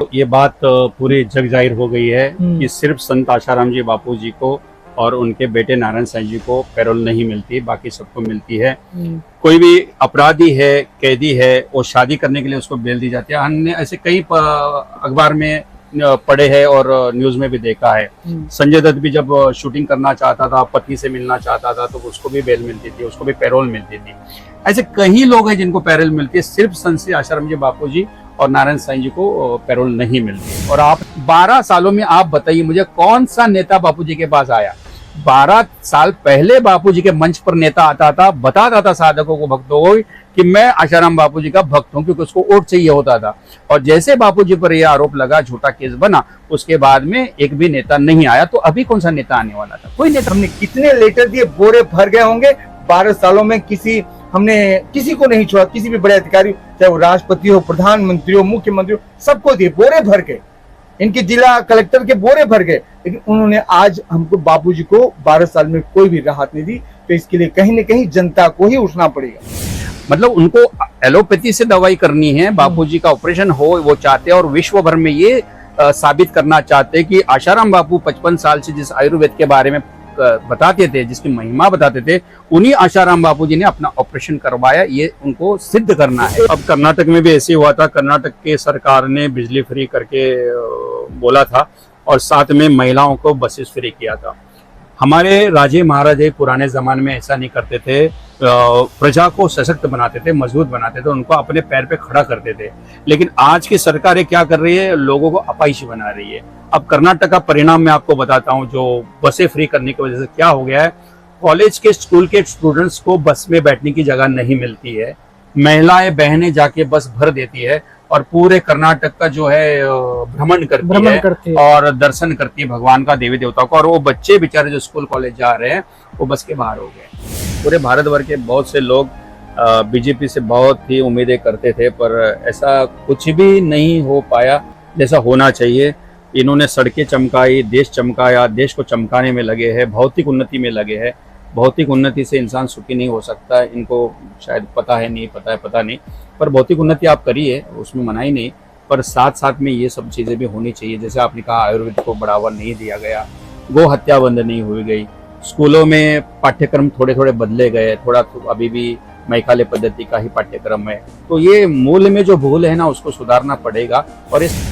तो ये बात पूरी जग जाहिर हो गई है कि सिर्फ संत आशाराम जी बापू जी को और उनके बेटे नारायण साईं जी को पैरोल नहीं मिलती, बाकी सबको मिलती है। कोई भी अपराधी है, कैदी है, वो शादी करने के लिए उसको बेल दी जाती है। हमने ऐसे कई अखबार में पढ़े हैं और न्यूज में भी देखा है। संजय दत्त भी जब शूटिंग करना चाहता था, पत्नी से मिलना चाहता था, तो उसको भी बेल मिलती थी, उसको भी पैरोल मिलती थी। ऐसे कई लोग हैं जिनको पैरोल मिलती है, सिर्फ संत श्री आशाराम जी बापू जी और नारायण साईं जी को पैरोल नहीं मिलती। और आप 12 सालों में आप बताइए मुझे कौन सा नेता बापू जी के पास आया? 12 साल पहले बापू जी के मंच पर नेता आता था, बताता था साधकों को, भक्तों को कि मैं आशाराम बापू जी का भक्त हूं, क्योंकि उसको वोट चाहिए होता था। और जैसे बापू जी पर यह आरोप लगा, झूठा केस बना, उसके बाद में एक भी नेता नहीं आया। तो अभी कौन सा नेता आने वाला था? कोई नेता। हमने कितने लेटर दिए, बोरे भर गए होंगे 12 सालों में। हमने किसी को नहीं छोड़ा, किसी भी बड़े अधिकारी, चाहे वो राष्ट्रपति हो, प्रधानमंत्री हो, मुख्यमंत्री हो, सबको दिए, बोरे भर के। इनके जिला कलेक्टर के बोरे भर गए, लेकिन उन्होंने आज हमको बापूजी को 12 साल में कोई भी राहत नहीं दी। तो इसके लिए कहीं न कहीं जनता को ही उठना पड़ेगा। मतलब उनको एलोपैथी से दवाई करनी है, बापूजी का ऑपरेशन हो वो चाहते हैं, और विश्व भर में ये साबित करना चाहते हैं कि आशाराम बापू 55 साल से जिस आयुर्वेद के बारे में बताते थे, जिसकी महिमा बताते थे, उन्हीं आशाराम बापू जी ने अपना ऑपरेशन करवाया। ये उनको सिद्ध करना है। अब कर्नाटक में भी ऐसे हुआ था। कर्नाटक के सरकार ने बिजली फ्री करके बोला था, और साथ में महिलाओं को बसेस फ्री किया था। हमारे राजे महाराजे पुराने जमाने में ऐसा नहीं करते थे, प्रजा को सशक्त बनाते थे, मजबूत बनाते थे, उनको अपने पैर पे खड़ा करते थे। लेकिन आज की सरकारें क्या कर रही है? लोगों को अपाहिज बना रही है। अब कर्नाटक का परिणाम मैं आपको बताता हूँ। जो बसें फ्री करने की वजह से क्या हो गया है, कॉलेज के स्कूल के स्टूडेंट्स को बस में बैठने की जगह नहीं मिलती है। महिलाएं बहनें जाके बस भर देती है और पूरे कर्नाटक का जो है भ्रमण करती है और दर्शन करती है भगवान का, देवी देवताओं का। और वो बच्चे बेचारे जो स्कूल कॉलेज जा रहे हैं, वो बस के बाहर हो गए। पूरे भारत भर के बहुत से लोग बीजेपी से बहुत ही उम्मीदें करते थे, पर ऐसा कुछ भी नहीं हो पाया जैसा होना चाहिए। इन्होंने सड़कें चमकाई, देश चमकाया, देश को चमकाने में लगे हैं, भौतिक उन्नति में लगे हैं। भौतिक उन्नति से इंसान सुखी नहीं हो सकता। इनको शायद पता नहीं, पर भौतिक उन्नति आप करिए, उसमें मना ही नहीं, पर साथ साथ में ये सब चीज़ें भी होनी चाहिए। जैसे आपने कहा, आयुर्वेद को बढ़ावा नहीं दिया गया, गो हत्या बंद नहीं हुई गई, स्कूलों में पाठ्यक्रम थोड़े थोड़े बदले गए, थोड़ा तो अभी भी मैकाले पद्धति का ही पाठ्यक्रम है। तो ये मूल में जो भूल है ना, उसको सुधारना पड़ेगा। और इस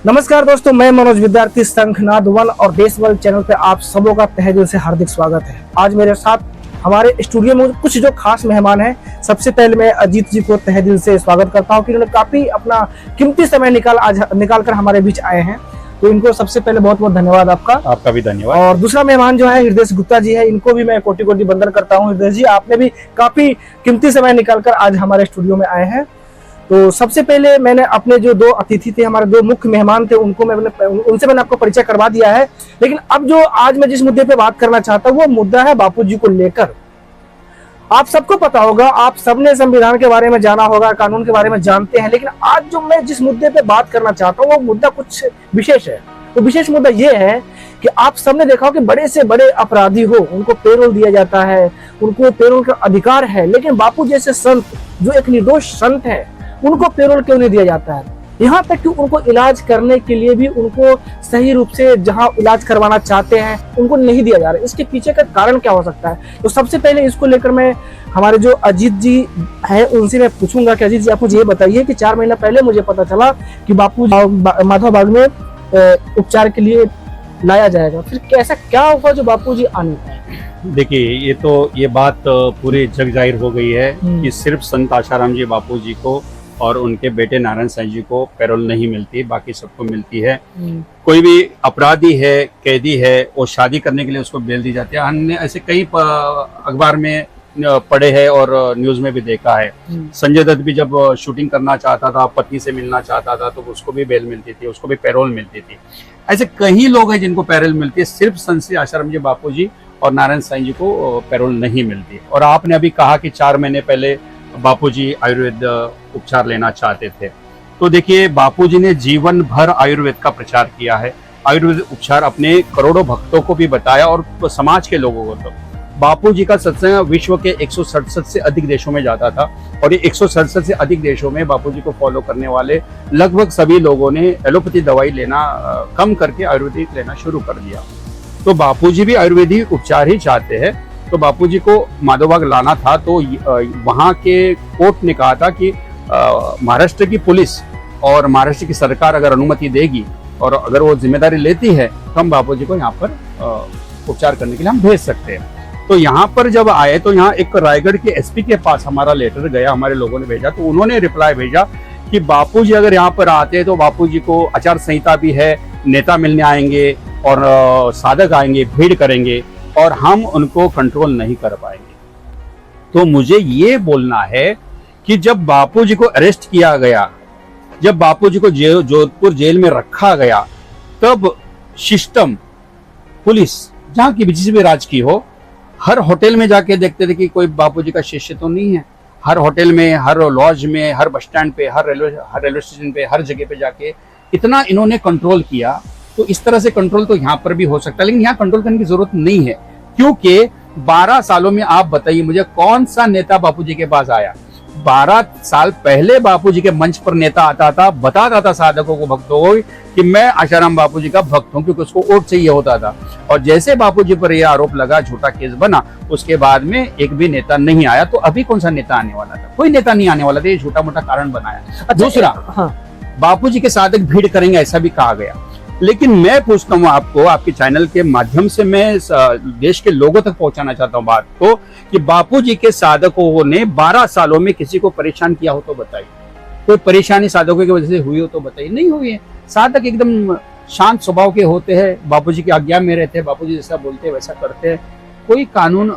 नमस्कार दोस्तों, मैं मनोज विद्यार्थी शंखनाद वन और देश वर्ल्ड चैनल पे आप सबों का तहे दिल से हार्दिक स्वागत है। आज मेरे साथ हमारे स्टूडियो में कुछ जो खास मेहमान हैं। सबसे पहले मैं अजीत जी को तहे दिल से स्वागत करता हूं कि उन्होंने काफी अपना कीमती समय निकाल कर हमारे बीच आए हैं। तो इनको सबसे पहले बहुत बहुत धन्यवाद आपका। आपका भी धन्यवाद। और दूसरा मेहमान जो है हृदय गुप्ता जी है, इनको भी मैं कोटि कोटि वंदन करता हूँ। हृदय जी, आपने भी काफी कीमती समय निकालकर आज हमारे स्टूडियो में आए हैं। तो सबसे पहले मैंने अपने जो 2 अतिथि थे, हमारे 2 मुख्य मेहमान थे, उनसे मैंने आपको परिचय करवा दिया है। लेकिन अब जो आज मैं जिस मुद्दे पे बात करना चाहता हूँ, वो मुद्दा है बापू जी को लेकर। आप सबको पता होगा, आप सबने संविधान के बारे में जाना होगा, कानून के बारे में जानते हैं, लेकिन आज जो मैं जिस मुद्दे पे बात करना चाहता हूँ, वो मुद्दा कुछ विशेष है। तो विशेष मुद्दा ये है कि आप सबने देखा हो कि बड़े से बड़े अपराधी हो, उनको पेरोल दिया जाता है, उनको पेरोल का अधिकार है। लेकिन बापू जैसे संत, जो एक निर्दोष संत है, उनको पेरोल क्यों नहीं दिया जाता है? यहाँ तक कि उनको इलाज करने के लिए भी उनको सही रूप से जहाँ इलाज करवाना चाहते हैं, उनको नहीं दिया जा रहा है। इसके पीछे का कारण क्या हो सकता है? तो सबसे पहले इसको लेकर मैं हमारे जो अजीत जी हैं, उनसे मैं पूछूंगा कि अजीत जी, आप मुझे ये बताइए कि 4 महीना पहले मुझे पता चला कि बापू माधव बाग में उपचार के लिए लाया जाएगा, फिर कैसा क्या हुआ जो बापू जी आने पाए? देखिए, ये बात पूरी जग जाहिर हो गई है कि सिर्फ संत आशाराम जी बापू जी को और उनके बेटे नारायण साईं जी को पैरोल नहीं मिलती, बाकी सबको मिलती है। कोई भी अपराधी है, कैदी है, वो शादी करने के लिए उसको बेल दी जाती है। हमने ऐसे कई अखबार में पढ़े हैं और न्यूज में भी देखा है। संजय दत्त भी जब शूटिंग करना चाहता था, पत्नी से मिलना चाहता था, तो उसको भी बेल मिलती थी, उसको भी पैरोल मिलती थी। ऐसे कई लोग हैं जिनको पैरोल मिलती है, सिर्फ संत श्री आशाराम जी बापू जी और नारायण साईं जी को पैरोल नहीं मिलती। और आपने अभी कहा कि 4 महीने पहले बापूजी आयुर्वेद उपचार लेना चाहते थे। तो देखिए, बापूजी ने जीवन भर आयुर्वेद का प्रचार किया है। आयुर्वेद उपचार अपने करोड़ों भक्तों को भी बताया और समाज के लोगों को। बापूजी का सत्संग विश्व के 167 से अधिक देशों में जाता था और ये 167 से अधिक देशों में बापूजी को फॉलो करने वाले लगभग सभी लोगों ने एलोपैथी दवाई लेना कम करके आयुर्वेदिक लेना शुरू कर दिया। तो बापूजी भी आयुर्वेदिक उपचार ही चाहते हैं। तो बापूजी को माधोबाग लाना था तो वहाँ के कोर्ट ने कहा था कि महाराष्ट्र की पुलिस और महाराष्ट्र की सरकार अगर अनुमति देगी और अगर वो जिम्मेदारी लेती है तो हम बापूजी को यहाँ पर उपचार करने के लिए हम भेज सकते हैं। तो यहाँ पर जब आए तो यहाँ एक रायगढ़ के एसपी के पास हमारा लेटर गया, हमारे लोगों ने भेजा, तो उन्होंने रिप्लाई भेजा कि बापूजी अगर यहाँ पर आते हैं तो बापूजी को आचार संहिता भी है, नेता मिलने आएंगे और साधक आएंगे, भीड़ करेंगे और हम उनको कंट्रोल नहीं कर पाएंगे। तो मुझे ये बोलना है कि जब बापूजी को अरेस्ट किया गया, जब बापूजी को जोधपुर जेल में रखा गया, तब सिस्टम पुलिस जहाँ की भी राज की हो, हर होटल में जाके देखते थे कि कोई बापूजी का शिष्य तो नहीं है। हर होटल में, हर लॉज में, हर बस स्टैंड पे, हर रेलवे स्टेशन पे, हर जगह पे जाके इतना इन्होंने कंट्रोल किया। तो इस तरह से कंट्रोल तो यहाँ पर भी हो सकता है, लेकिन यहाँ कंट्रोल करने की जरूरत नहीं है, क्योंकि 12 सालों में आप बताइए मुझे कौन सा नेता बापूजी के पास आया। 12 साल पहले बापूजी के मंच पर नेता आता था, बताता था साधकों को, भक्तों को कि मैं आशाराम बापूजी का भक्त हूं, क्योंकि उसको वोट चाहिए होता था। और जैसे बापूजी पर यह आरोप लगा, झूठा केस बना, उसके बाद में एक भी नेता नहीं आया। तो अभी कौन सा नेता आने वाला था? कोई नेता नहीं आने वाला था, ये छोटा मोटा कारण बनाया। दूसरा, बापूजी के साधक भीड़ करेंगे ऐसा भी कहा गया, लेकिन मैं पूछता हूँ आपको, आपके चैनल के माध्यम से मैं देश के लोगों तक पहुंचाना चाहता हूँ बात को, कि बापूजी के साधकों ने 12 सालों में किसी को परेशान किया हो तो बताइए। कोई परेशानी साधकों की वजह से हुई हो तो बताइए। नहीं हुई है। साधक एकदम शांत स्वभाव के होते हैं, बापूजी की आज्ञा में रहते हैं, बापूजी जैसा बोलते हैं वैसा करते हैं, कोई कानून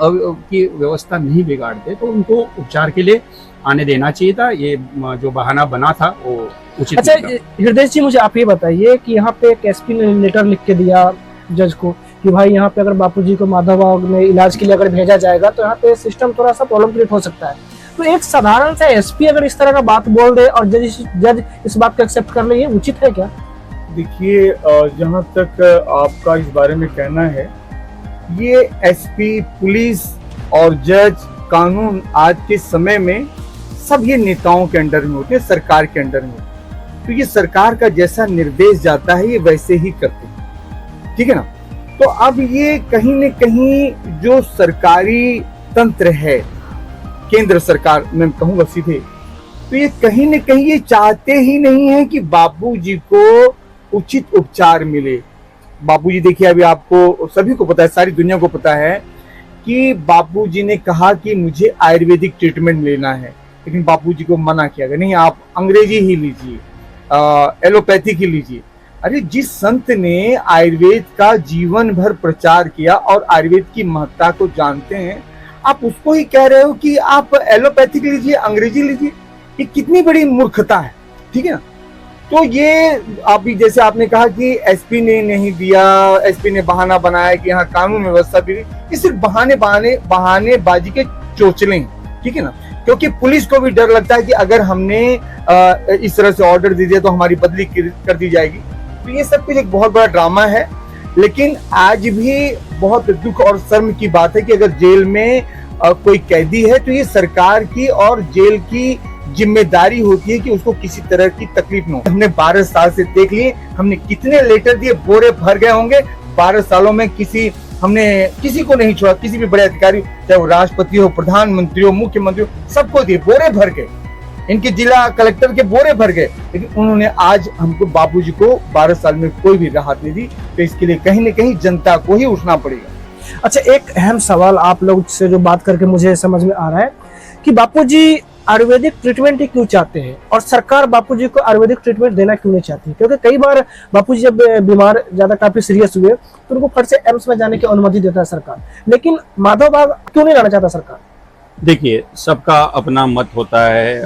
की व्यवस्था नहीं बिगाड़ते। तो उनको उपचार के लिए आने देना चाहिए था। ये जो बहाना बना था वो उचित अच्छा नहीं था। हृदय जी, मुझे आप ये बताइए कि यहाँ पे एक एसपी ने लेटर लिख के दिया जज को कि भाई यहाँ पे अगर बापूजी को माधोबाग में इलाज के लिए अगर भेजा जाएगा तो यहाँ पे सिस्टम थोड़ा सा प्रॉब्लम क्रिएट हो सकता है। तो एक साधारण सा एसपी अगर इस तरह का बात बोल दे और जज इस बात को एक्सेप्ट कर ले, ये उचित है क्या? देखिए, जहाँ तक आपका इस बारे में कहना है, ये एसपी, पुलिस और जज, कानून आज के समय में सब ये नेताओं के अंडर में होते हैं, सरकार के अंडर में। तो ये सरकार का जैसा निर्देश जाता है ये वैसे ही करते हैं, ठीक है ना। तो अब ये कहीं न कहीं जो सरकारी तंत्र है, केंद्र सरकार मैं कहूँगा सीधे, तो ये कहीं न कहीं ये चाहते ही नहीं है कि बापूजी को उचित उपचार मिले। बापूजी देखिए, अभी आपको सभी को पता है, सारी दुनिया को पता है कि बापूजी ने कहा कि मुझे आयुर्वेदिक ट्रीटमेंट लेना है, लेकिन बापूजी को मना किया गया, नहीं आप अंग्रेजी ही लीजिए, एलोपैथिक ही लीजिए। अरे जिस संत ने आयुर्वेद का जीवन भर प्रचार किया और आयुर्वेद की महत्ता को जानते हैं, आप उसको ही कह रहे हो कि आप एलोपैथिक लीजिए, अंग्रेजी लीजिए। ये कितनी बड़ी मूर्खता है, ठीक है ना। तो ये अभी जैसे आपने कहा कि एसपी ने नहीं दिया, एसपी ने बहाना बनाया कि यहाँ कानून व्यवस्था भी, ये सिर्फ बहानेबाजी के चोचले हैं, ठीक है ना। क्योंकि पुलिस को भी डर लगता है कि अगर हमने इस तरह से ऑर्डर दे दिया तो हमारी बदली कर दी जाएगी। तो ये सब कुछ एक बहुत बड़ा ड्रामा है। लेकिन आज भी बहुत दुख और शर्म की बात है कि अगर जेल में कोई कैदी है तो ये सरकार की और जेल की जिम्मेदारी होती है कि उसको किसी तरह की तकलीफ न हो। हमने 12 साल से देख लिए, हमने कितने लेटर दिए, बोरे भर गए होंगे। 12 सालों में हमने किसी को नहीं छोड़ा, किसी भी बड़े अधिकारी, चाहे वो राष्ट्रपति हो, प्रधानमंत्री हो, मुख्यमंत्री हो, सबको दिए, बोरे भर गए। इनके जिला कलेक्टर के बोरे भर गए, लेकिन उन्होंने आज हमको बापूजी को 12 साल में कोई भी राहत नहीं दी। तो इसके लिए कहीं न कहीं जनता को ही उठना पड़ेगा। अच्छा, एक अहम सवाल आप लोग से जो बात करके मुझे समझ में आ रहा है कि बापूजी आयुर्वेदिक ट्रीटमेंट ही क्यों चाहते हैं और सरकार बापूजी को आयुर्वेदिक ट्रीटमेंट देना क्यों नहीं चाहती? क्योंकि कई बार बापूजी जब बीमार ज्यादा काफी सीरियस हुए तो उनको फट से एम्स में जाने की अनुमति देता है सरकार, लेकिन माधोबाग क्यों नहीं लाना चाहता सरकार? देखिए, सबका अपना मत होता है,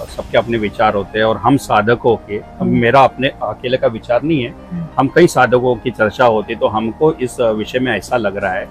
सबके अपने विचार होते हैं और हम साधकों के, मेरा अपने अकेले का विचार नहीं है, हम कई साधकों की चर्चा होती तो हमको इस विषय में ऐसा लग रहा है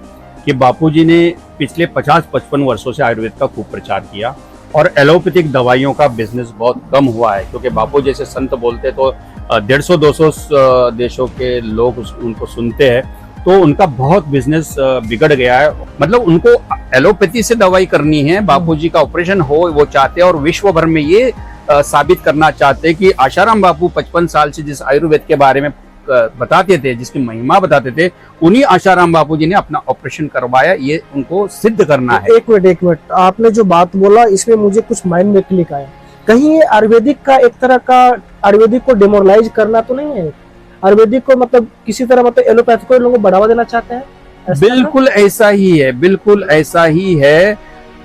कि बापूजी ने पिछले 50-55 वर्षों से आयुर्वेद का खूब प्रचार किया और एलोपैथिक दवाइयों का बिजनेस बहुत कम हुआ है। क्योंकि बापू जैसे संत बोलते तो 150-200 देशों के लोग उनको सुनते हैं तो उनका बहुत बिजनेस बिगड़ गया है। मतलब उनको एलोपैथी से दवाई करनी है, बापूजी का ऑपरेशन हो वो चाहते हैं और विश्व भर में ये साबित करना चाहते हैं कि आशाराम बापू 55 साल से जिस आयुर्वेद के बारे में बताते थे, जिसकी महिमा बताते थे, उन्हीं आशाराम बापू जी ने अपना ऑपरेशन करवाया। ये उनको सिद्ध करना है। एक मिनट, आपने जो बात बोला इसमें मुझे कुछ माइंड में क्लिक आया। कहीं ये आयुर्वेदिक का एक तरह का आयुर्वेदिक को डिमोरलाइज करना तो नहीं है? आयुर्वेदिक को मतलब किसी तरह मतलब एलोपैथी को लोगों को बढ़ावा देना चाहते हैं? बिल्कुल ऐसा ही है, बिल्कुल ऐसा ही है।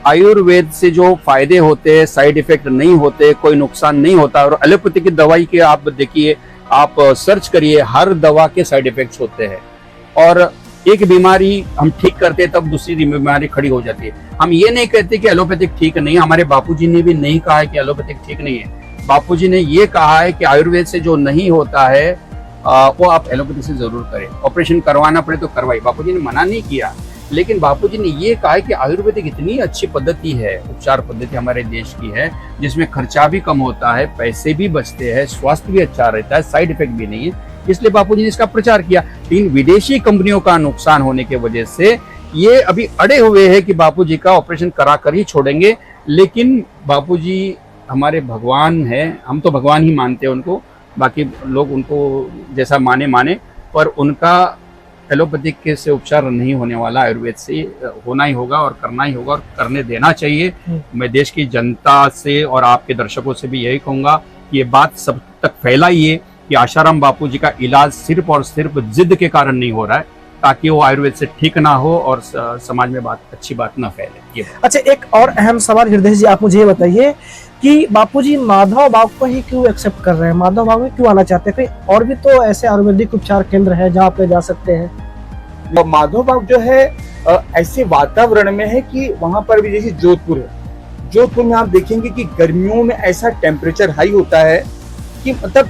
आयुर्वेद से जो फायदे होते हैं, साइड इफेक्ट नहीं होते, कोई नुकसान नहीं होता। और एलोपैथी की दवाई के आप देखिए, आप सर्च करिए, हर दवा के साइड इफेक्ट्स होते हैं। और एक बीमारी हम ठीक करते हैं तब दूसरी बीमारी खड़ी हो जाती है। हम ये नहीं कहते कि एलोपैथिक ठीक नहीं है। हमारे बापूजी ने भी नहीं कहा है कि एलोपैथिक ठीक नहीं है। बापूजी ने ये कहा है कि आयुर्वेद से जो नहीं होता है वो आप एलोपैथी से जरूर करें। ऑपरेशन करवाना पड़े तो करवाइए, बापूजी ने मना नहीं किया। लेकिन बापूजी ने ये कहा है कि आयुर्वेदिक इतनी अच्छी पद्धति है, उपचार पद्धति हमारे देश की है, जिसमें खर्चा भी कम होता है, पैसे भी बचते हैं, स्वास्थ्य भी अच्छा रहता है, साइड इफेक्ट भी नहीं है। इसलिए बापूजी ने इसका प्रचार किया। लेकिन विदेशी कंपनियों का नुकसान होने की वजह से ये अभी अड़े हुए हैं कि बापूजी का ऑपरेशन करा कर ही छोड़ेंगे। लेकिन बापूजी हमारे भगवान है, हम तो भगवान ही मानते हैं उनको, बाकी लोग उनको जैसा माने, पर उनका एलोपैथिक के से उपचार नहीं होने वाला, आयुर्वेद से होना ही होगा और करना ही होगा और करने देना चाहिए। मैं देश की जनता से और आपके दर्शकों से भी यही कहूंगा कि ये बात सब तक फैलाइए कि आशाराम बापू जी का इलाज सिर्फ और सिर्फ जिद के कारण नहीं हो रहा है, ताकि वो आयुर्वेद से ठीक ना हो और समाज में अच्छी बात ना फैले। अच्छा, एक और अहम सवाल हृदय जी, आप मुझे ये बताइए कि बापूजी माधव बाबू को ही क्यों एक्सेप्ट कर रहे हैं? माधव बाबू क्यों आना चाहते हैं? कहीं और भी तो ऐसे आयुर्वेदिक उपचार केंद्र है जहाँ पे जा सकते हैं। माधव बाबू जो है ऐसे वातावरण में है कि वहां पर भी, जैसे जोधपुर है, जोधपुर में आप देखेंगे कि गर्मियों में ऐसा टेम्परेचर हाई होता है कि मतलब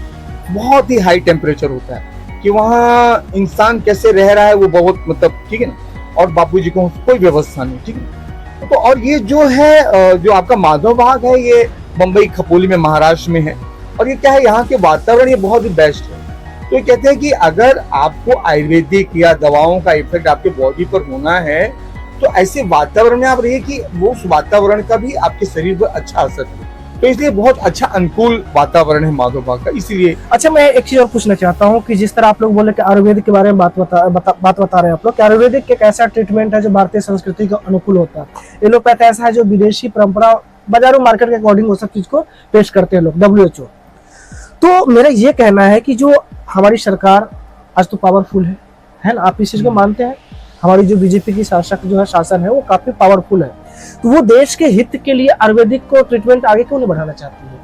बहुत ही हाई टेम्परेचर होता है कि वहाँ इंसान कैसे रह रहा है वो बहुत मतलब ठीक है ना। और बापूजी को कोई व्यवस्था नहीं, ठीक है। तो और ये जो है जो आपका माधव बाग है, ये बम्बई खपोली में महाराष्ट्र में है। और ये क्या है, यहाँ के वातावरण ये बहुत ही बेस्ट है। तो ये कहते हैं कि अगर आपको आयुर्वेदिक या दवाओं का इफेक्ट आपके बॉडी पर होना है तो ऐसे वातावरण में आप रहिए कि वो उस वातावरण का भी आपके शरीर पर अच्छा असर हो। तो इसलिए बहुत अच्छा अनुकूल वातावरण है माधव बाग का, इसीलिए। अच्छा, मैं एक चीज और पूछना चाहता हूँ कि जिस तरह आप लोग बोले कि आयुर्वेदिक के बारे में बात बता रहे हैं आप लोग कि आयुर्वेदिक एक ऐसा ट्रीटमेंट है जो भारतीय संस्कृति का अनुकूल होता है। एलोपैथ ऐसा है जो विदेशी परंपरा, बाजारू मार्केट के अकॉर्डिंग वो सब चीज को पेश करते हैं लोग, WHO। तो मेरा ये कहना है कि जो हमारी सरकार आज तो पावरफुल है ना? आप इस चीज को मानते हैं? हमारी जो बीजेपी की शासक जो है शासन है वो काफी पावरफुल है, तो वो देश के हित के लिए आयुर्वेदिक को ट्रीटमेंट आगे क्यों नहीं बढ़ाना चाहती है?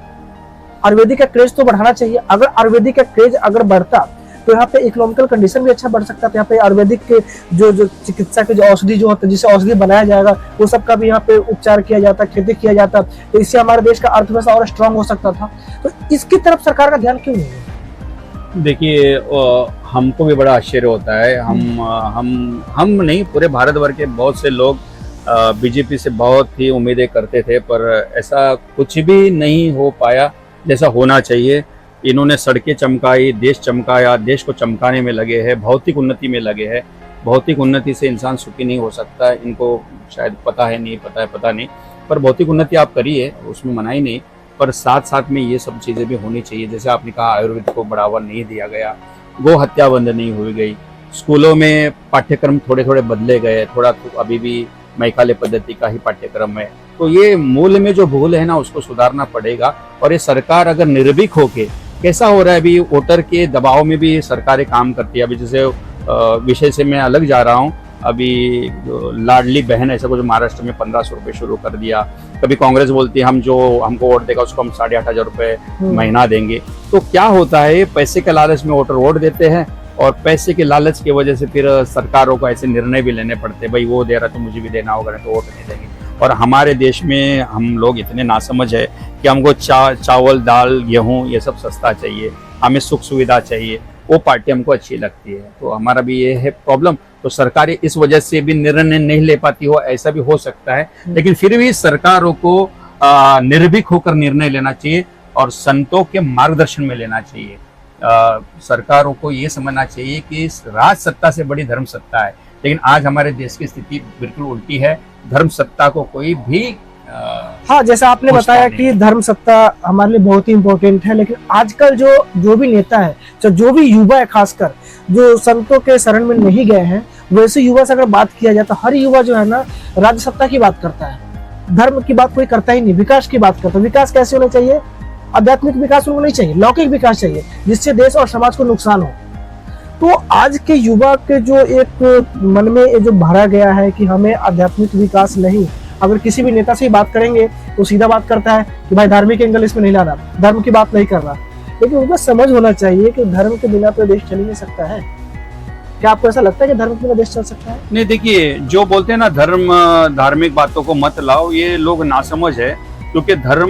आयुर्वेदिक का क्रेज तो बढ़ाना चाहिए। अगर आयुर्वेदिक का क्रेज अगर बढ़ता तो यहाँ पे इकोनॉमिकल कंडीशन भी अच्छा बढ़ सकता था। यहाँ पे आयुर्वेदिक के जो चिकित्सा के जो औषधि जो होते हैं, जिसे औषधि बनाया जाएगा, वो सब का भी यहाँ पे उपचार किया जाता, खेती किया जाता, तो इससे हमारे देश का अर्थव्यवस्था और स्ट्रांग हो सकता था। तो इसकी तरफ सरकार का ध्यान क्यों नहीं है? देखिए, हमको भी बड़ा आश्चर्य होता है। हम नहीं, पूरे भारत भर के बहुत से लोग बीजेपी से बहुत ही उम्मीदें करते थे, पर ऐसा कुछ भी नहीं हो पाया जैसा होना चाहिए। इन्होंने सड़कें चमकाई, देश चमकाया, देश को चमकाने में लगे हैं, भौतिक उन्नति में लगे हैं। भौतिक उन्नति से इंसान सुखी नहीं हो सकता है, इनको शायद पता है, नहीं पता है, पता नहीं, पर भौतिक उन्नति आप करिए, उसमें मना ही नहीं, पर साथ साथ में ये सब चीज़ें भी होनी चाहिए। जैसे आपने कहा, आयुर्वेद को बढ़ावा नहीं दिया गया, गो हत्या बंद नहीं हुई गई, स्कूलों में पाठ्यक्रम थोड़े थोड़े बदले गए, थोड़ा तो अभी भी मैकाले पद्धति का ही पाठ्यक्रम है। तो ये मूल में जो भूल है ना, उसको सुधारना पड़ेगा। और ये सरकार अगर निर्भीक होके, कैसा हो रहा है अभी, वोटर के दबाव में भी सरकारें काम करती है। अभी जैसे विषय से मैं अलग जा रहा हूँ, अभी लाडली बहन ऐसा कुछ महाराष्ट्र में 1500 रुपये शुरू कर दिया। कभी कांग्रेस बोलती है हम जो हमको वोट देगा उसको हम 8,500 रुपये महीना देंगे। तो क्या होता है, पैसे के लालच में वोटर वोट देते हैं और पैसे के लालच की वजह से फिर सरकारों को ऐसे निर्णय भी लेने पड़ते हैं, भाई वो दे रहा तो मुझे भी देना होगा, नहीं तो वोट नहीं देंगे। और हमारे देश में हम लोग इतने नासमझ है कि हमको चावल, दाल, गेहूँ ये सब सस्ता चाहिए, हमें सुख सुविधा चाहिए, वो पार्टी हमको अच्छी लगती है। तो हमारा भी ये है प्रॉब्लम। तो सरकारें इस वजह से भी निर्णय नहीं ले पाती हो, ऐसा भी हो सकता है। लेकिन फिर भी सरकारों को निर्भीक होकर निर्णय लेना चाहिए और संतों के मार्गदर्शन में लेना चाहिए। सरकारों को ये समझना चाहिए कि राज सत्ता से बड़ी धर्म सत्ता है। लेकिन आज हमारे देश की स्थिति बिल्कुल उल्टी है, धर्म सत्ता को कोई भी हाँ, जैसा आपने पूछता बताया नहीं कि धर्म सत्ता हमारे लिए बहुत ही इम्पोर्टेंट है, लेकिन आजकल जो भी नेता है, जो भी युवा है, खासकर जो संतों के शरण में नहीं गए हैं, वैसे युवा से अगर बात किया जाए तो हर युवा जो है ना राज्य सत्ता की बात करता है, धर्म की बात कोई करता ही नहीं, विकास की बात करता है। विकास कैसे होना चाहिए? आध्यात्मिक विकास उनको नहीं चाहिए, लौकिक विकास चाहिए जिससे देश और समाज को नुकसान हो। तो आज के युवा के जो एक मन में ये जो भरा गया है कि हमें आध्यात्मिक विकास नहीं, अगर किसी भी नेता से बात करेंगे तो सीधा बात करता है कि भाई धार्मिक एंगल इसमें नहीं लाना, धर्म की बात नहीं करना। लेकिन उनको समझ होना चाहिए कि धर्म के बिना तो देश चल ही नहीं सकता है। क्या आपको ऐसा लगता है कि धर्म के बिना देश चल सकता है? नहीं, देखिए जो बोलते हैं ना धर्म धार्मिक बातों को मत लाओ, ये लोग नासमझ है, क्योंकि धर्म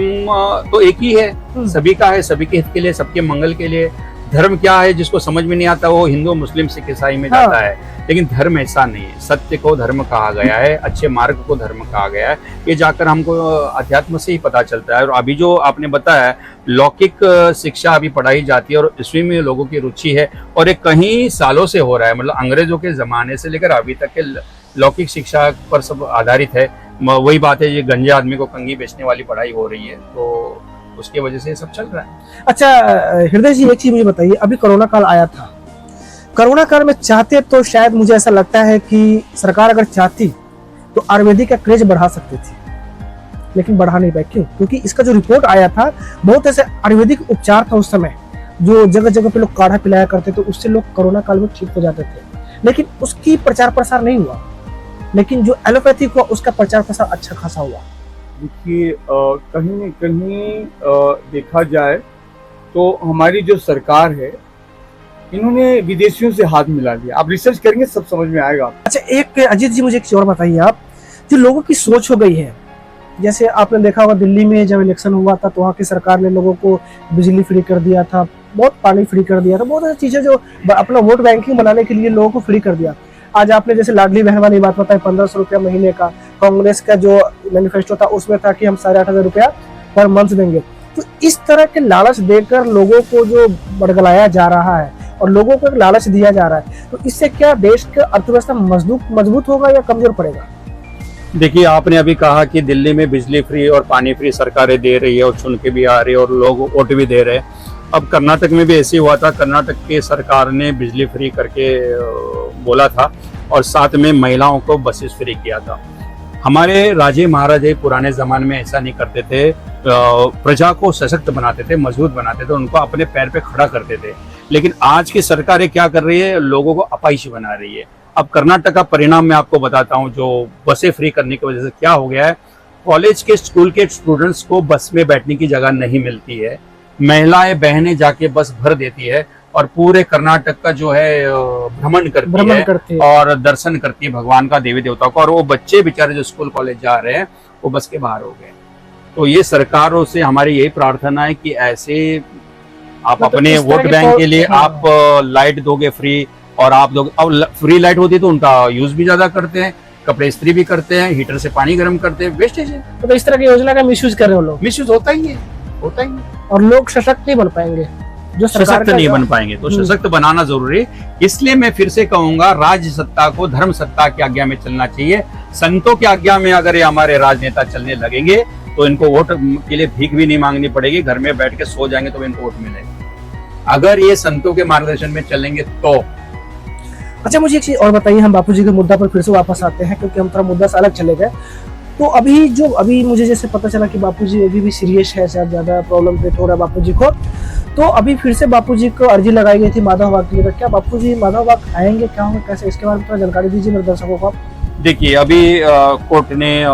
तो एक ही है, सभी का है, सभी के हित के लिए, सबके मंगल के लिए। धर्म क्या है जिसको समझ में नहीं आता वो हिंदू मुस्लिम सिख ईसाई में जाता है, लेकिन धर्म ऐसा नहीं है। सत्य को धर्म कहा गया है, अच्छे मार्ग को धर्म कहा गया है, ये जाकर हमको अध्यात्म से ही पता चलता है। और अभी जो आपने बताया लौकिक शिक्षा अभी पढ़ाई जाती है और इसमें में लोगों की रुचि है, और ये कई सालों से हो रहा है, मतलब अंग्रेजों के जमाने से लेकर अभी तक के लौकिक शिक्षा पर सब आधारित है। वही बात है, ये गंजे आदमी को कंघी बेचने वाली पढ़ाई हो रही है, तो उसकी वजह से सब चल रहा है। अच्छा हृदय जी, एक चीज मुझे बताइए, अभी कोरोना काल आया था, कोरोना काल में चाहते तो शायद मुझे ऐसा लगता है कि सरकार अगर चाहती तो आयुर्वेदिक का क्रेज बढ़ा सकती थी, लेकिन बढ़ा नहीं पाई। क्यों? क्योंकि इसका जो रिपोर्ट आया था, बहुत ऐसे आयुर्वेदिक उपचार था उस समय जो जगह जगह पे लोग काढ़ा पिलाया करते थे, उससे लोग कोरोना काल में ठीक हो जाते थे, लेकिन उसकी प्रचार प्रसार नहीं हुआ। लेकिन जो एलोपैथिक हुआ उसका प्रचार प्रसार अच्छा खासा हुआ। देखिए कहीं न कहीं देखा जाए तो हमारी जो सरकार है, इन्होंने विदेशियों से हाथ मिला लिया। आप रिसर्च करेंगे सब समझ में आएगा। अच्छा एक अजीत जी, मुझे एक चीज और बताइए आप, जो लोगों की सोच हो गई है, जैसे आपने देखा होगा दिल्ली में जब इलेक्शन हुआ था तो वहाँ की सरकार ने लोगों को बिजली फ्री कर दिया था, बहुत पानी फ्री कर दिया था, बहुत सारी चीजें जो अपना वोट बैंकिंग बनाने के लिए लोगों को फ्री कर दिया। आज आपने जैसे लाडली बहन वाली बात बताई, 1500 रुपया महीने का, कांग्रेस का जो मैनिफेस्टो था उसमें था कि हम 8,500 रुपया पर मंथ देंगे। तो इस तरह के लालच देकर लोगों को जो बड़गलाया जा रहा है और लोगों को एक लालच दिया जा रहा है, तो इससे क्या देश का अर्थव्यवस्था मजबूत होगा या कमजोर पड़ेगा? देखिए आपने अभी कहा कि दिल्ली में बिजली फ्री और पानी फ्री सरकारें दे रही है और चुन के भी आ रही है और लोग वोट भी दे रहे हैं। अब कर्नाटक में भी ऐसे हुआ था, कर्नाटक की सरकार ने बिजली फ्री करके बोला था और साथ में महिलाओं को बसेस फ्री किया था। हमारे राजे महाराजे पुराने जमाने में ऐसा नहीं करते थे, प्रजा को सशक्त बनाते थे, मजबूत बनाते थे, उनको अपने पैर पे खड़ा करते थे। लेकिन आज की सरकारें क्या कर रही है, लोगों को अपाहिज बना रही है। अब कर्नाटक का परिणाम मैं आपको बताता हूँ, जो बसें फ्री करने की वजह से क्या हो गया है, कॉलेज के स्कूल के स्टूडेंट्स को बस में बैठने की जगह नहीं मिलती है, महिलाएं बहनें जाके बस भर देती है और पूरे कर्नाटक का जो है भ्रमण करती है और दर्शन करती है भगवान का, देवी देवताओं का, और वो बच्चे बेचारे जो स्कूल कॉलेज जा रहे हैं वो बस के बाहर हो गए। तो ये सरकारों से हमारी यही प्रार्थना है कि ऐसे आप अपने वोट बैंक के लिए आप लाइट दोगे फ्री, और आप दोगे, अब फ्री लाइट होती है तो उनका यूज भी ज्यादा करते हैं, कपड़े इस्त्री भी करते हैं, हीटर से पानी गर्म करते हैं, वेस्टेज है। तो इस तरह की योजना का मिसयूज कर रहे हो लोग। मिसयूज होता ही है, होता ही है। और लोग सशक्त नहीं बन पाएंगे, जो सशक्त नहीं बन पाएंगे, तो सशक्त बनाना जरूरी है। इसलिए मैं फिर से कहूंगा, राज्य सत्ता को धर्म सत्ता की आज्ञा में चलना चाहिए। संतों की आज्ञा में अगर ये हमारे राजनेता चलने लगेंगे तो इनको वोट के लिए भीख भी नहीं मांगनी पड़ेगी, घर में बैठ के सो जाएंगे तो इनको वोट मिलेगा। अगर ये संतों के मार्गदर्शन में चलेंगे तो। अच्छा मुझे एक चीज और बताइए, हम बापूजी के मुद्दा पर फिर से वापस आते हैं क्योंकि हम थोड़ा मुद्दा से अलग चले गए। तो अभी मुझे जैसे पता चला कि बापूजी अभी भी सीरियस है, शायद ज्यादा प्रॉब्लम फेस हो रहा है बापूजी को, तो अभी फिर से बापूजी को अर्जी लगाई गई थी माधव बाग के लिए। क्या बापूजी माधव बाग आएंगे, क्या होंगे, कैसे, इसके बारे में थोड़ा जानकारी दीजिए मेरे दर्शकों को आप। देखिए अभी कोर्ट ने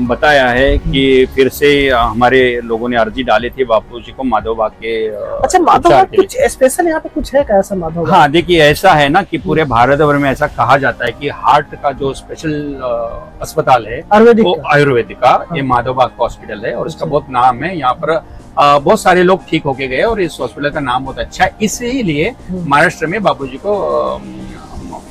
बताया है कि फिर से हमारे लोगों ने अर्जी डाली थी बापूजी को माधव बाग के। अच्छा माधव बाग कुछ स्पेशल यहाँ पे कुछ है क्या ऐसा माधव बाग? हाँ देखिए ऐसा है ना कि पूरे भारत भर में ऐसा कहा जाता है कि हार्ट का जो स्पेशल अस्पताल है आयुर्वेदिक का, ये माधव बाग का हॉस्पिटल है और इसका बहुत नाम है। यहाँ पर बहुत सारे लोग ठीक होके गए और इस हॉस्पिटल का नाम बहुत अच्छा है, इसीलिए महाराष्ट्र में बापूजी को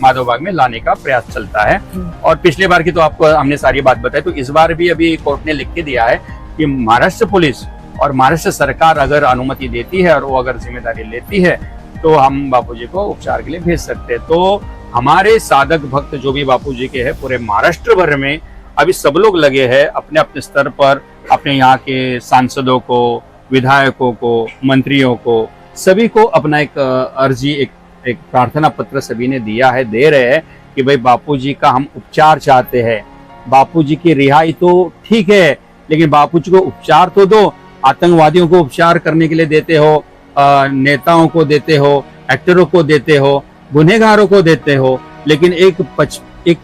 माधव बाग में लाने का प्रयास चलता है। और पिछले बार की तो आपको हमने सारी बात बताई, तो इस बार भी अभी कोर्ट ने लिख के दिया है कि महाराष्ट्र पुलिस और महाराष्ट्र सरकार अगर अनुमति देती है और वो अगर जिम्मेदारी लेती है तो हम बापूजी को उपचार के लिए भेज सकते हैं। तो हमारे साधक भक्त जो भी बापूजी के हैं पूरे महाराष्ट्र भर में अभी सब लोग लगे हैं अपने अपने स्तर पर, अपने यहाँ के सांसदों को, विधायकों को, मंत्रियों को, सभी को अपना एक अर्जी, एक प्रार्थना पत्र सभी ने दिया है, दे रहे हैं कि भाई बापूजी का हम उपचार चाहते हैं। बापूजी की रिहाई तो ठीक है, लेकिन बापूजी को उपचार तो दो। आतंकवादियों को उपचार करने के लिए देते हो, नेताओं को देते हो, एक्टरों को देते हो, गुनहगारों को देते हो, लेकिन एक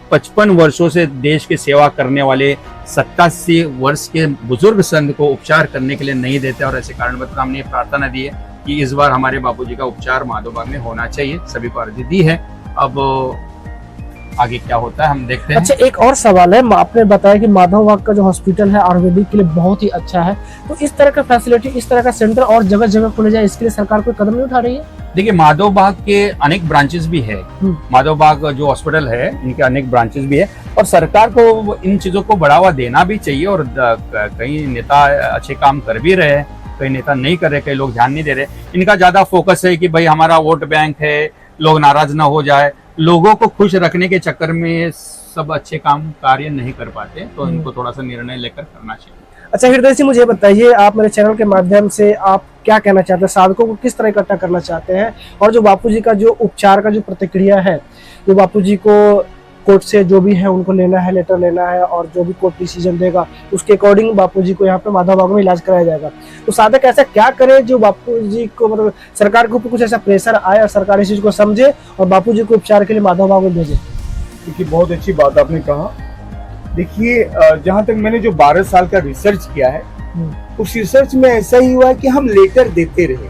55 वर्षों से देश की सेवा करने वाले 87 वर्ष के बुजुर्ग संत को उपचार करने के लिए नहीं देते। और ऐसे कारण बताकर हमने प्रार्थना दी है कि इस बार हमारे बापूजी का उपचार माधोबाग में होना चाहिए। सभी को अर्जी दी है, अब आगे क्या होता है हम देखते हैं। अच्छा, एक और सवाल है, आपने बताया कि माधवबाग का जो हॉस्पिटल है आयुर्वेदिक के लिए बहुत ही अच्छा है, तो इस तरह का फैसिलिटी, इस तरह का सेंटर और जगह जगह खोले जाए, इसके लिए सरकार कोई कदम नहीं उठा रही है? देखिए, माधवबाग के अनेक ब्रांचेस भी है। माधवबाग जो हॉस्पिटल है इनके अनेक ब्रांचेस भी है, और सरकार को इन चीजों को बढ़ावा देना भी चाहिए। और कई नेता अच्छे काम कर भी रहे हैं, कई नेता नहीं कर रहे, कई लोग ध्यान नहीं दे रहे। इनका ज्यादा फोकस है कि भाई हमारा वोट बैंक है, लोग नाराज ना हो जाए। लोगों को खुश रखने के चक्कर में सब अच्छे काम कार्य नहीं कर पाते, तो इनको थोड़ा सा निर्णय लेकर करना चाहिए। अच्छा हृदय जी, मुझे बताइए, आप मेरे चैनल के माध्यम से आप क्या कहना चाहते हैं, साधकों को किस तरह इकट्ठा करना चाहते हैं, और जो बापूजी का जो उपचार का जो प्रतिक्रिया है, जो बापूजी को कोर्ट से जो भी है उनको लेना है, लेटर लेना है, और जो भी कोर्ट डिसीजन देगा उसके अकॉर्डिंग बापूजी को यहाँ पे माधवबाग में इलाज कराया जाएगा। तो साधक ऐसा क्या करे जो बापूजी को, मतलब सरकार के ऊपर कुछ ऐसा प्रेशर आए और सरकार इस चीज को समझे और बापूजी को उपचार के लिए माधवबाग में भेजे? देखिए, बहुत अच्छी बात आपने कहा। देखिए, जहाँ तक मैंने जो 12 साल का रिसर्च किया है, उस रिसर्च में ऐसा ही हुआ है कि हम लेटर देते रहे,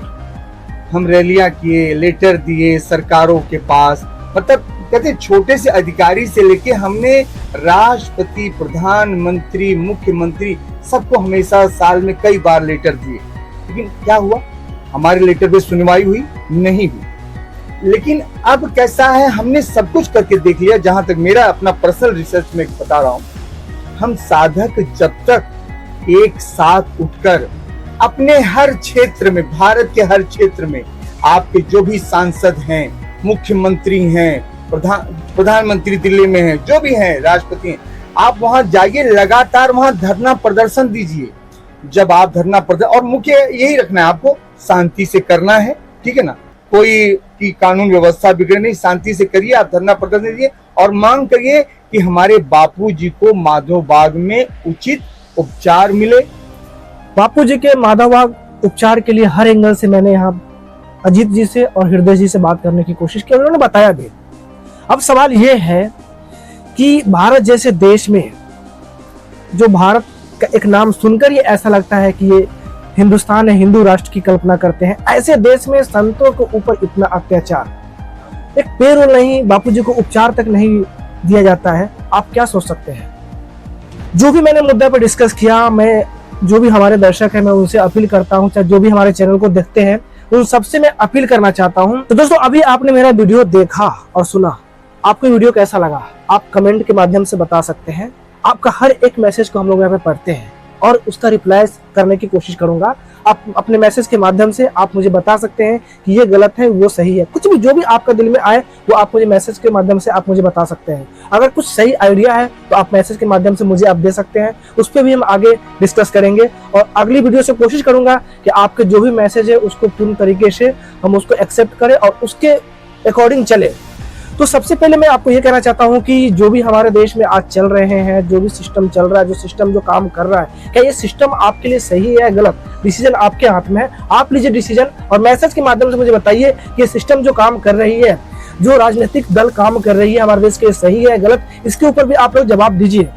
हम रैलियां किए, लेटर दिए सरकारों के पास, मतलब कहते छोटे से अधिकारी से लेके हमने राष्ट्रपति, प्रधानमंत्री, मुख्यमंत्री सबको हमेशा साल में कई बार लेटर दिए। लेकिन क्या हुआ? हमारे लेटर पे सुनवाई हुई नहीं हुई। लेकिन अब कैसा है, हमने सब कुछ करके देख लिया। जहां तक मेरा अपना पर्सनल रिसर्च में बता रहा हूं, हम साधक जब तक एक साथ उठकर अपने हर क्षेत्र में, भारत के हर क्षेत्र में आपके जो भी सांसद हैं, मुख्यमंत्री हैं, प्रधानमंत्री दिल्ली में हैं, जो भी हैं, राष्ट्रपति हैं, आप वहां जाइए, लगातार वहां धरना प्रदर्शन दीजिए। जब आप धरना प्रदर्शन, और मुख्य यही रखना है, आपको शांति से करना है, ठीक है ना, कोई की कानून व्यवस्था बिगड़े नहीं, शांति से करिए, आप धरना प्रदर्शन दीजिए और मांग करिए कि हमारे बापूजी को माधवबाग में उचित उपचार मिले। बापूजी के माधवबाग उपचार के लिए हर एंगल से मैंने यहाँ अजीत जी से और हृदय जी से बात करने की कोशिश की, उन्होंने बताया भी। अब सवाल ये है कि भारत जैसे देश में, जो भारत का एक नाम सुनकर ये ऐसा लगता है कि ये हिंदुस्तान है, हिंदू राष्ट्र की कल्पना करते हैं, ऐसे देश में संतों के ऊपर इतना अत्याचार, एक पेरोल नहीं, बापूजी को उपचार तक नहीं दिया जाता है, आप क्या सोच सकते हैं? जो भी मैंने मुद्दा पर डिस्कस किया, मैं जो भी हमारे दर्शक है मैं उनसे अपील करता हूं, चाहे जो भी हमारे चैनल को देखते हैं उन सबसे मैं अपील करना चाहता हूं। तो दोस्तों, अभी आपने मेरा वीडियो देखा और सुना, आपको वीडियो कैसा लगा आप कमेंट के माध्यम से बता सकते हैं। आपका हर एक मैसेज को हम लोग यहाँ पे पढ़ते हैं और उसका रिप्लाई करने की कोशिश करूंगा। आप अपने मैसेज के माध्यम से आप मुझे बता सकते हैं कि ये गलत है, वो सही है, कुछ भी जो भी आपका दिल में आए वो आप मुझे मैसेज के माध्यम से आप मुझे बता सकते हैं। अगर कुछ सही आइडिया है तो आप मैसेज के माध्यम से मुझे आप दे सकते हैं, उस पर भी हम आगे डिस्कस करेंगे। और अगली वीडियो से कोशिश करूंगा कि आपके जो भी मैसेज है उसको पूर्ण तरीके से हम उसको एक्सेप्ट करें और उसके अकॉर्डिंग चले। तो सबसे पहले मैं आपको ये कहना चाहता हूँ कि जो भी हमारे देश में आज चल रहे हैं, जो भी सिस्टम चल रहा है, जो सिस्टम जो काम कर रहा है, क्या ये सिस्टम आपके लिए सही है या गलत? डिसीजन आपके हाथ में है, आप लीजिए डिसीजन और मैसेज के माध्यम से मुझे बताइए कि ये सिस्टम जो काम कर रही है, जो राजनीतिक दल काम कर रही है हमारे देश के, सही है गलत, इसके ऊपर भी आप लोग जवाब दीजिए।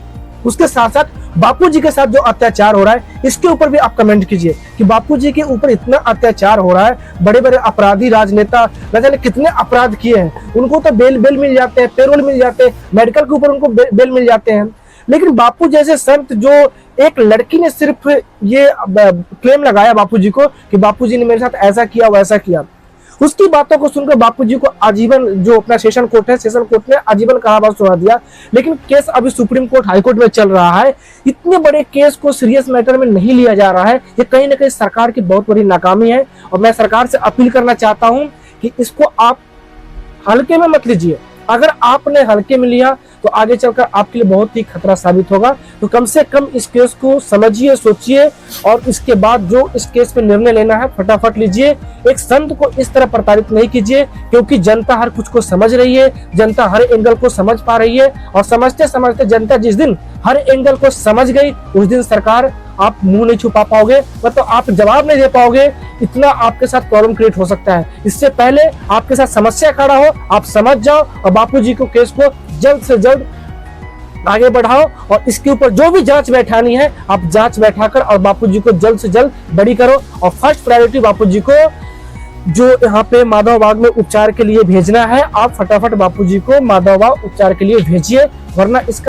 उसके साथ साथ बापूजी के साथ जो अत्याचार हो रहा है इसके ऊपर भी आप कमेंट कीजिए कि बापूजी के ऊपर इतना अत्याचार हो रहा है, बड़े बड़े अपराधी राजनेता न जाने कितने अपराध किए हैं, उनको तो बेल मिल जाते हैं, पेरोल मिल जाते हैं, मेडिकल के ऊपर उनको बेल मिल जाते हैं, लेकिन बापू जैसे संत, जो एक लड़की ने सिर्फ ये क्लेम लगाया बापूजी को कि बापूजी ने मेरे साथ ऐसा किया वैसा किया, उसकी बातों को सुनकर बापूजी को आजीवन, जो अपना सेशन कोर्ट है, सेशन कोर्ट ने आजीवन कारावास सुना दिया। लेकिन केस अभी सुप्रीम कोर्ट, हाई कोर्ट में चल रहा है। इतने बड़े केस को सीरियस मैटर में नहीं लिया जा रहा है, ये कहीं ना कहीं सरकार की बहुत बड़ी नाकामी है। और मैं सरकार से अपील करना चाहता हूं कि इसको आप हल्के में मत लीजिए। अगर आपने हल्के में लिया तो आगे चलकर आपके लिए बहुत ही खतरा साबित होगा। तो कम से कम इस केस को समझिए, सोचिए और इसके बाद जो इस केस पे निर्णय लेना है फटाफट लीजिए। एक संत को इस तरह प्रताड़ित नहीं कीजिए, क्योंकि जनता हर कुछ को समझ रही है, जनता हर एंगल को समझ पा रही है और समझते समझते जनता जिस दिन हर एंगल को समझ गई उस दिन सरकार आप मुंह नहीं छुपा पाओगे, मतलब आप जवाब नहीं दे पाओगे। इतना आपके साथ प्रॉब्लम क्रिएट हो सकता है। इससे पहले आपके साथ समस्या खड़ा हो, आप समझ जाओ और बापूजी को केस को जल्द से जल्द आगे बढ़ाओ और इसके ऊपर जो भी जांच बैठानी है आप जांच बैठाकर और बापूजी को जल्द से जल्द बरी करो। और फर्स्ट प्रायोरिटी बापूजी को जो यहाँ पे माधवबाग में उपचार के लिए भेजना है, आप फटाफट बापूजी को माधवबाग उपचार के लिए भेजिए, वरना इसका